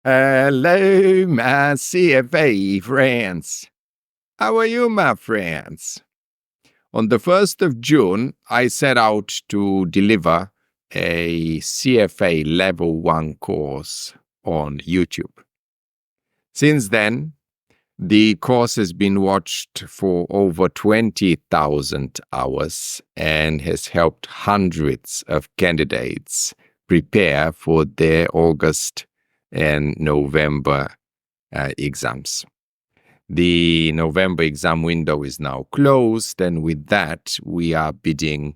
Hello, my CFA friends. How are you, my friends? On the 1st of June, I set out to deliver a CFA Level 1 course on YouTube. Since then, the course has been watched for over 20,000 hours and has helped hundreds of candidates prepare for their August and November exams. The November exam window is now closed, and with that, we are bidding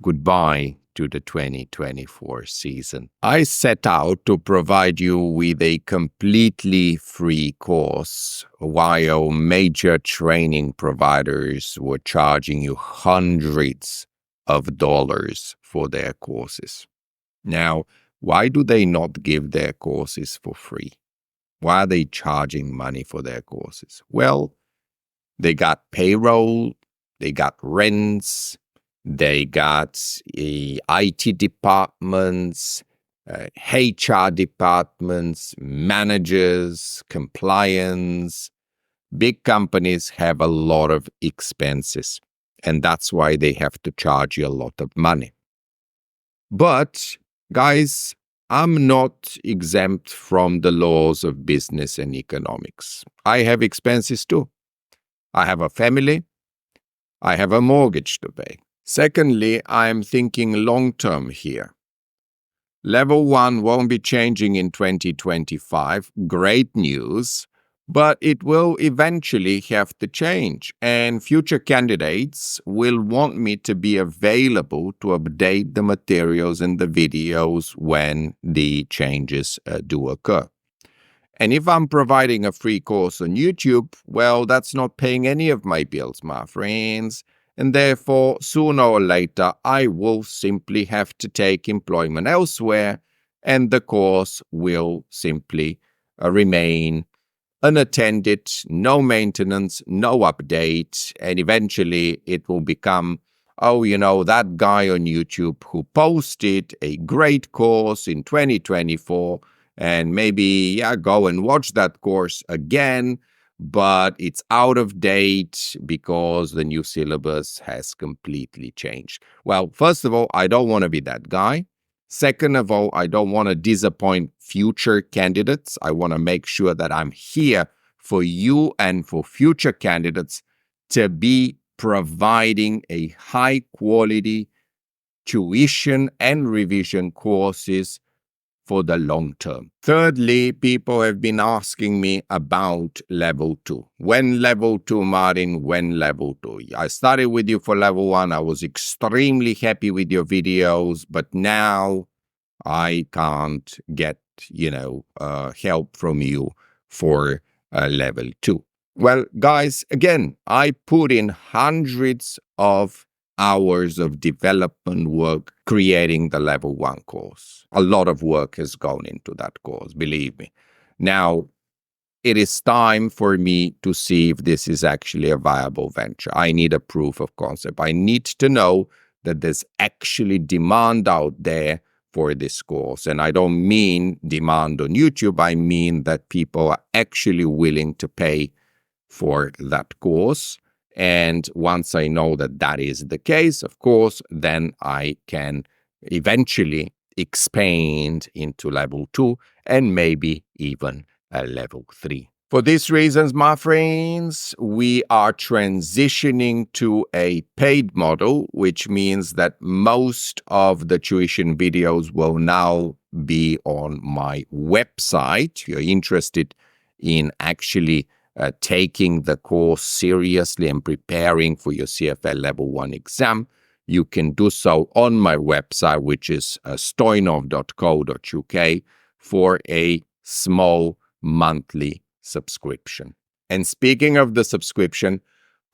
goodbye to the 2024 season. I set out to provide you with a completely free course, while major training providers were charging you hundreds of dollars for their courses. Now, why do they not give their courses for free? Why are they charging money for their courses? Well, they got payroll, they got rents, they got IT departments, HR departments, managers, compliance. Big companies have a lot of expenses, and that's why they have to charge you a lot of money. But, guys, I'm not exempt from the laws of business and economics. I have expenses too. I have a family. I have a mortgage to pay. Secondly, I'm thinking long-term here. Level 1 won't be changing in 2025. Great news. But it will eventually have to change, and future candidates will want me to be available to update the materials and the videos when the changes do occur. And if I'm providing a free course on YouTube, well, that's not paying any of my bills, my friends. And therefore, sooner or later, I will simply have to take employment elsewhere, and the course will simply remain unattended, no maintenance, no update, and eventually it will become, oh, that guy on YouTube who posted a great course in 2024, and maybe, go and watch that course again, but it's out of date because the new syllabus has completely changed. Well, first of all, I don't want to be that guy. Second of all, I don't want to disappoint future candidates. I want to make sure that I'm here for you and for future candidates to be providing a high quality tuition and revision courses for the long term. Thirdly, people have been asking me about level 2. When level 2, Martin? When level 2? I started with you for level 1. I was extremely happy with your videos, but now I can't get, help from you for level 2. Well, guys, again, I put in hundreds of hours of development work creating the level 1 course. A lot of work has gone into that course, believe me. Now, it is time for me to see if this is actually a viable venture. I need a proof of concept. I need to know that there's actually demand out there for this course. And I don't mean demand on YouTube. I mean that people are actually willing to pay for that course. And once I know that that is the case, of course, then I can eventually expand into level 2 and maybe even a level 3. For these reasons, my friends, we are transitioning to a paid model, which means that most of the tuition videos will now be on my website. If you're interested in actually taking the course seriously and preparing for your CFA Level 1 exam, you can do so on my website, which is stoyanov.co.uk, for a small monthly subscription. And speaking of the subscription,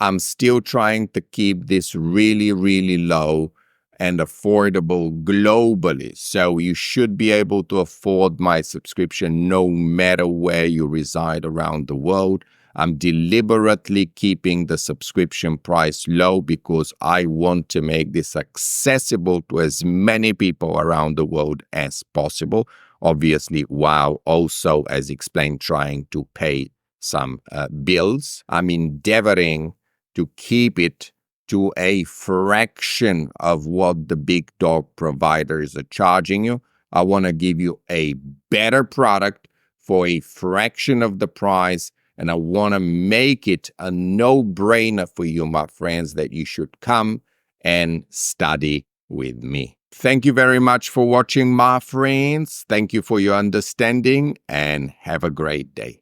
I'm still trying to keep this really, really low and affordable globally. So you should be able to afford my subscription no matter where you reside around the world. I'm deliberately keeping the subscription price low because I want to make this accessible to as many people around the world as possible. obviously, while also, as explained, trying to pay some bills. I'm endeavoring to keep it to a fraction of what the big dog providers are charging you. I want to give you a better product for a fraction of the price, and I want to make it a no-brainer for you, my friends, that you should come and study with me. Thank you very much for watching, my friends. Thank you for your understanding, and have a great day.